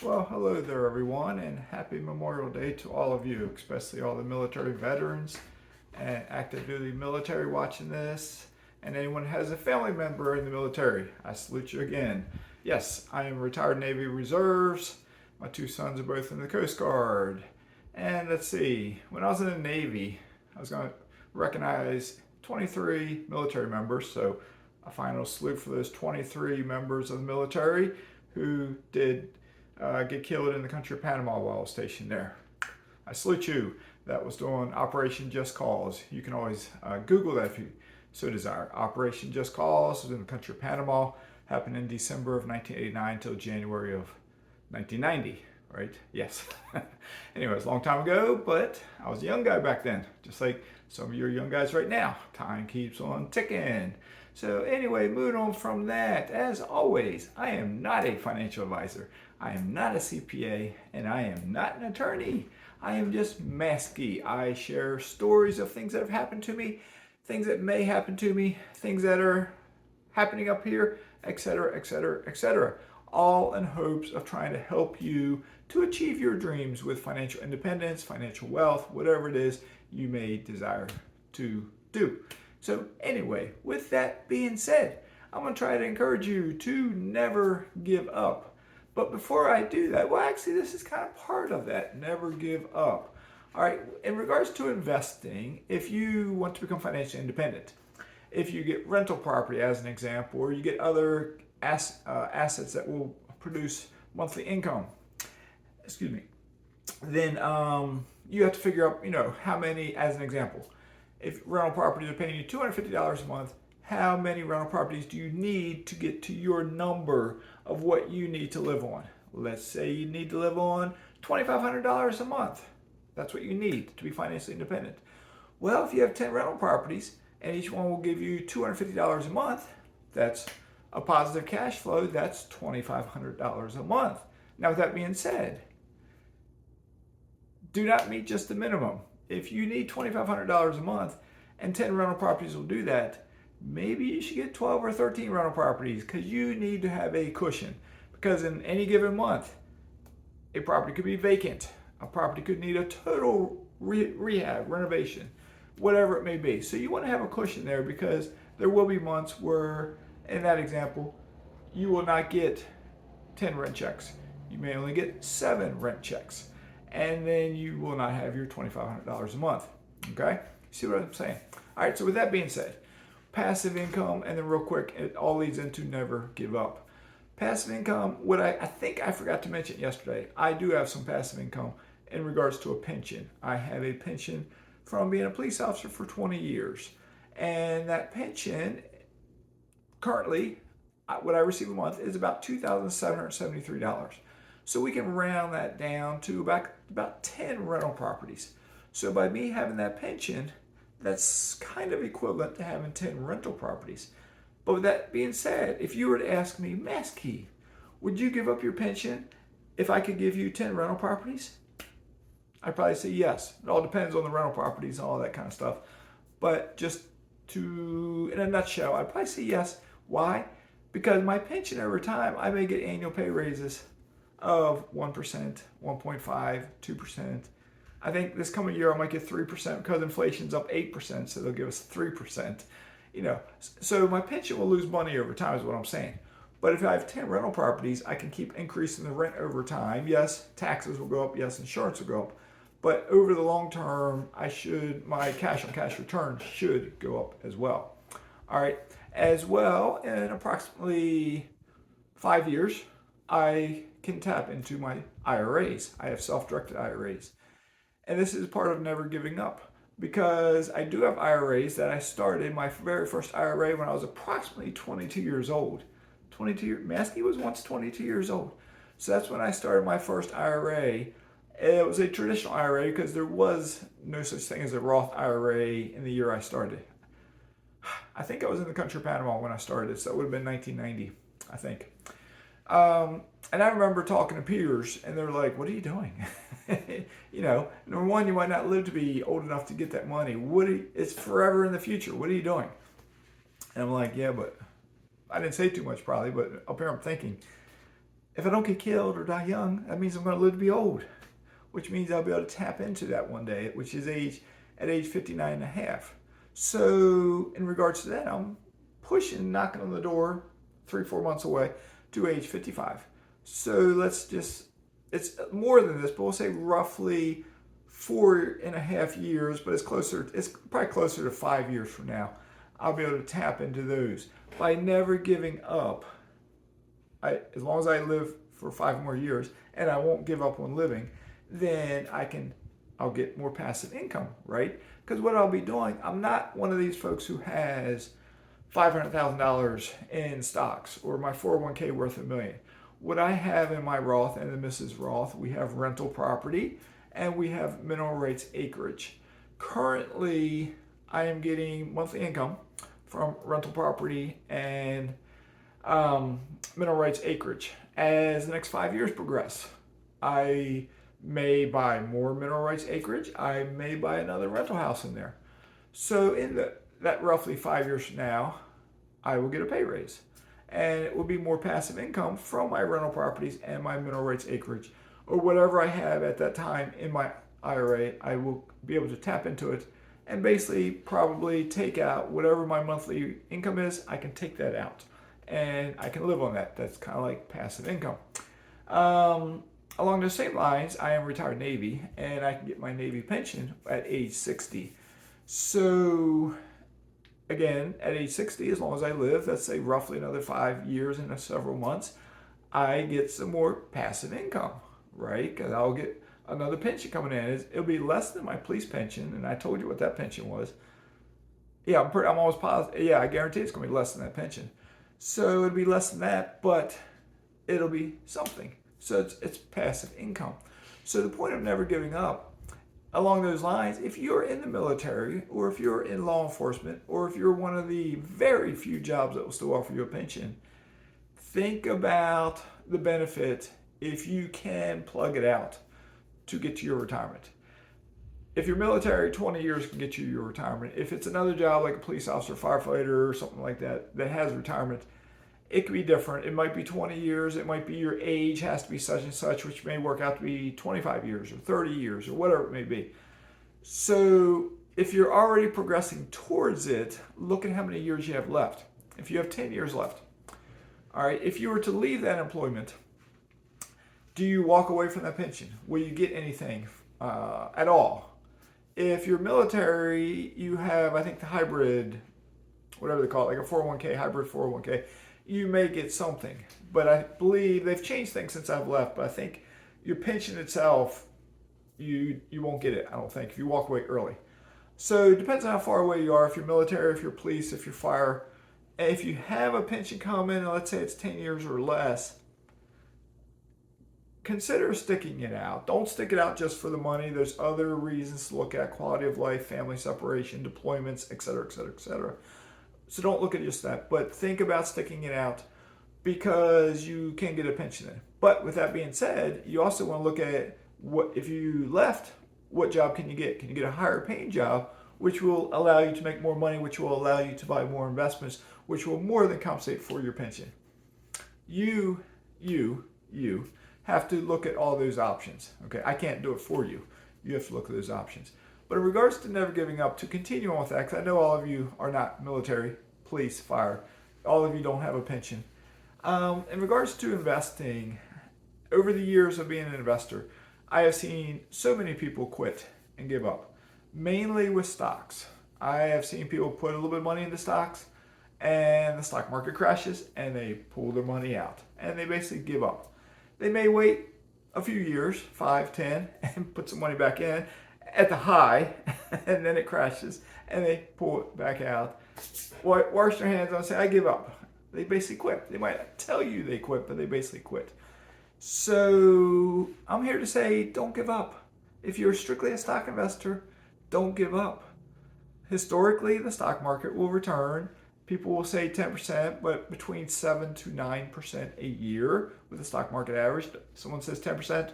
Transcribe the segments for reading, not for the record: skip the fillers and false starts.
Well, hello there, everyone, and happy Memorial Day to all of you, especially all the military veterans and active duty military watching this, and anyone who has a family member in the military. I salute you again. Yes, I am retired Navy Reserves. My two sons are both in the Coast Guard. And let's see, when I was in the Navy, I was going to recognize 23 military members, so a final salute for those 23 members of the military who did get killed in the country of Panama while I was stationed there. I salute you. That was during Operation Just Cause. You can always Google that if you so desire. Operation Just Cause was in the country of Panama. Happened in December of 1989 till January of 1990. Right? Yes. Anyway, it's a long time ago, but I was a young guy back then, just like some of you are young guys right now. Time keeps on ticking. So anyway, moving on from that, as always, I am not a financial advisor. I am not a CPA, and I am not an attorney. I am just mazske. I share stories of things that have happened to me, things that may happen to me, things that are happening up here, etc., etc., etc. All in hopes of trying to help you to achieve your dreams with financial independence, financial wealth, whatever it is you may desire to do. So anyway, with that being said, I'm going to try to encourage you to never give up. But before I do that, well, actually, this is kind of part of that, never give up. All right, in regards to investing, if you want to become financially independent, if you get rental property as an example, or you get other assets that will produce monthly income, then you have to figure out, how many, as an example, if rental properties are paying you $250 a month, how many rental properties do you need to get to your number of what you need to live on? Let's say you need to live on $2,500 a month. That's what you need to be financially independent. Well, if you have 10 rental properties and each one will give you $250 a month, that's a positive cash flow. That's $2,500 a month. Now, with that being said, do not meet just the minimum. If you need $2,500 a month and 10 rental properties will do that, maybe you should get 12 or 13 rental properties because you need to have a cushion. Because in any given month, a property could be vacant. A property could need a total rehab, renovation, whatever it may be. So you want to have a cushion there because there will be months where, in that example, you will not get 10 rent checks. You may only get 7 rent checks. And then you will not have your $2,500 a month. Okay? See what I'm saying? All right, so with that being said, passive income, and then real quick, it all leads into never give up. Passive income, what I think I forgot to mention yesterday, I do have some passive income in regards to a pension. I have a pension from being a police officer for 20 years. And that pension, currently, what I receive a month is about $2,773. So we can round that down to about 10 rental properties. So by me having that pension, that's kind of equivalent to having 10 rental properties. But with that being said, if you were to ask me, mazske, would you give up your pension if I could give you 10 rental properties? I'd probably say yes. It all depends on the rental properties and all that kind of stuff. But just in a nutshell, I'd probably say yes. Why? Because my pension over time, I may get annual pay raises of 1%, 1.5%, 2%. I think this coming year I might get 3% because inflation's up 8%, so they'll give us 3%. So my pension will lose money over time is what I'm saying. But if I have 10 rental properties, I can keep increasing the rent over time. Yes, taxes will go up. Yes, insurance will go up. But over the long term, my cash on cash return should go up as well. All right. As well, in approximately 5 years, I can tap into my IRAs. I have self-directed IRAs. And this is part of never giving up because I do have IRAs that I started my very first IRA when I was approximately 22 years old. Mazske was once 22 years old. So that's when I started my first IRA. It was a traditional IRA because there was no such thing as a Roth IRA in the year I started. I think I was in the country of Panama when I started, so it would have been 1990, I think. And I remember talking to peers, and they're like, "What are you doing?" Number one, you might not live to be old enough to get that money. It's forever in the future. What are you doing? And I'm like, "Yeah, but I didn't say too much probably, but up here I'm thinking, if I don't get killed or die young, that means I'm going to live to be old, which means I'll be able to tap into that one day, which is at age 59 and a half. So in regards to that, I'm knocking on the door 3-4 months away to age 55. So it's more than this, but we'll say roughly 4.5 years, but it's probably closer to 5 years from now. I'll be able to tap into those by never giving up. As long as I live for 5 more years, and I won't give up on living, then I'll get more passive income, right? Because what I'll be doing, I'm not one of these folks who has $500,000 in stocks or my 401k worth $1 million. What I have in my Roth and the Mrs. Roth, we have rental property and we have mineral rights acreage. Currently, I am getting monthly income from rental property and mineral rights acreage. As the next 5 years progress, I may buy more mineral rights acreage. I may buy another rental house in there. So that roughly 5 years from now, I will get a pay raise. And it will be more passive income from my rental properties and my mineral rights acreage, or whatever I have at that time in my IRA. I will be able to tap into it and basically probably take out whatever my monthly income is. I can take that out and I can live on that. That's kind of like passive income. Along those same lines, I am retired Navy and I can get my Navy pension at age 60. So again, at age 60, as long as I live, let's say roughly another 5 years and several months, I get some more passive income, right? Because I'll get another pension coming in. It'll be less than my police pension, and I told you what that pension was. Yeah, I'm almost positive. Yeah, I guarantee it's going to be less than that pension. So it'll be less than that, but it'll be something. So it's passive income. So the point of never giving up, along those lines, if you're in the military or if you're in law enforcement or if you're one of the very few jobs that will still offer you a pension, think about the benefit if you can plug it out to get to your retirement. If you're military, 20 years can get you your retirement. If it's another job like a police officer, firefighter, or something like that that has retirement, it could be different. It might be 20 years. It might be your age has to be such and such, which may work out to be 25 years or 30 years or whatever it may be. So if you're already progressing towards it, look at how many years you have left. If you have 10 years left, all right, if you were to leave that employment, do you walk away from that pension? Will you get anything at all? If you're military, you have, I think, the hybrid, whatever they call it, like a 401k, hybrid 401k. You may get something, but I believe they've changed things since I've left. But I think your pension itself, you won't get it, I don't think, if you walk away early. So it depends on how far away you are, if you're military, if you're police, if you're fire. And if you have a pension coming, and let's say it's 10 years or less, consider sticking it out. Don't stick it out just for the money. There's other reasons to look at: quality of life, family separation, deployments, etc., etc., etc. So don't look at just that, but think about sticking it out because you can get a pension in. But with that being said, you also want to look at what, if you left, what job can you get? Can you get a higher paying job, which will allow you to make more money, which will allow you to buy more investments, which will more than compensate for your pension? You have to look at all those options. Okay, I can't do it for you. You have to look at those options. But in regards to never giving up, to continue on with that, because I know all of you are not military, police, fire. All of you don't have a pension. In regards to investing, over the years of being an investor, I have seen so many people quit and give up, mainly with stocks. I have seen people put a little bit of money into stocks, and the stock market crashes, and they pull their money out, and they basically give up. They may wait a few years, 5, 10, and put some money back in at the high, and then it crashes, and they pull it back out, wash their hands and say, I give up. They basically quit. They might not tell you they quit, but they basically quit. So I'm here to say, don't give up. If you're strictly a stock investor, don't give up. Historically, the stock market will return. People will say 10%, but between 7 to 9% a year with the stock market average. Someone says 10%,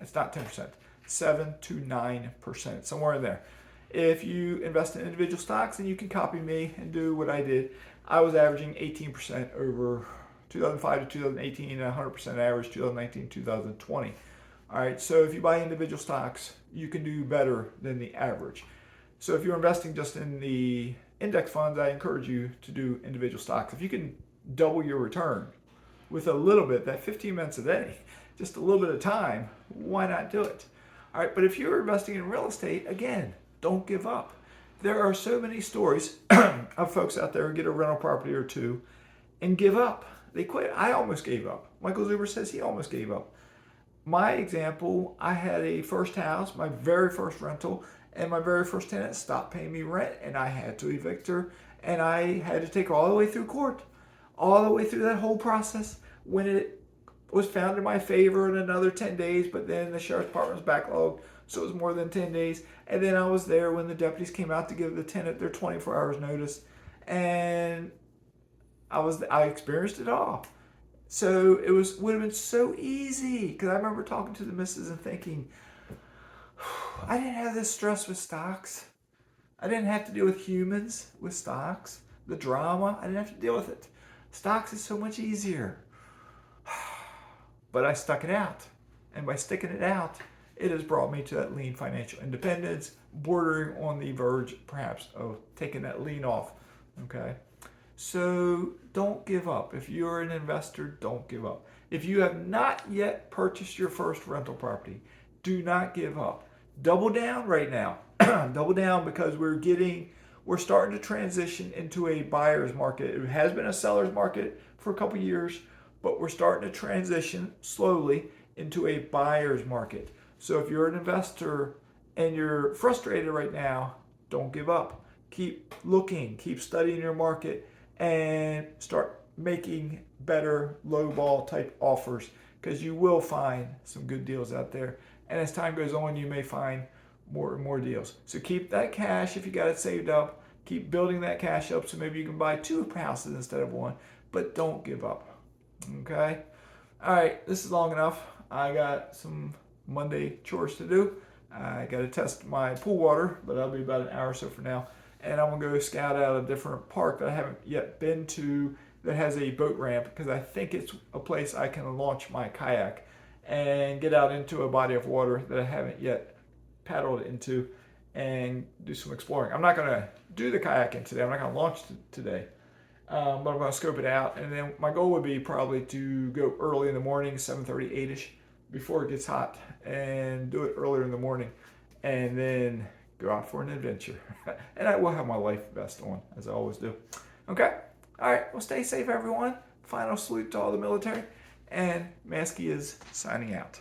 it's not 10%. 7 to 9%, somewhere in there. If you invest in individual stocks, then you can copy me and do what I did. I was averaging 18% over 2005 to 2018, and 100% average 2019 2020. All right, so if you buy individual stocks, you can do better than the average. So if you're investing just in the index funds, I encourage you to do individual stocks. If you can double your return with a little bit, that 15 minutes a day, just a little bit of time, why not do it? All right, but if you're investing in real estate, again, don't give up. There are so many stories of folks out there who get a rental property or two and give up. They quit. I almost gave up. Michael Zuber says he almost gave up. My example, I had a first house, my very first rental, and my very first tenant stopped paying me rent, and I had to evict her, and I had to take her all the way through court, all the way through that whole process. When it was found in my favor in another 10 days, but then the sheriff's department was backlogged, so it was more than 10 days. And then I was there when the deputies came out to give the tenant their 24 hours notice, and I experienced it all. So it would have been so easy, because I remember talking to the missus and thinking, I didn't have this stress with stocks. I didn't have to deal with humans with stocks. The drama, I didn't have to deal with it. Stocks is so much easier. But I stuck it out. And by sticking it out, it has brought me to that lean financial independence, bordering on the verge, perhaps, of taking that lean off. Okay? So don't give up. If you're an investor, don't give up. If you have not yet purchased your first rental property, do not give up. Double down right now. Double down, because we're starting to transition into a buyer's market. It has been a seller's market for a couple years, but we're starting to transition slowly into a buyer's market. So if you're an investor and you're frustrated right now, don't give up. Keep looking, keep studying your market, and start making better low ball type offers, because you will find some good deals out there. And as time goes on, you may find more and more deals. So keep that cash if you got it saved up. Keep building that cash up so maybe you can buy 2 houses instead of 1, but don't give up. Okay? All right, this is long enough. I got some Monday chores to do. I got to test my pool water, but that'll be about an hour or so from now. And I'm going to go scout out a different park that I haven't yet been to that has a boat ramp, because I think it's a place I can launch my kayak and get out into a body of water that I haven't yet paddled into and do some exploring. I'm not going to do the kayaking today. I'm not going to launch today, but I'm going to scope it out. And then my goal would be probably to go early in the morning, 7:30, 8ish, before it gets hot, and do it earlier in the morning, and then go out for an adventure. And I will have my life vest on, as I always do. Okay? All right. Well, stay safe, everyone. Final salute to all the military. And Mazske is signing out.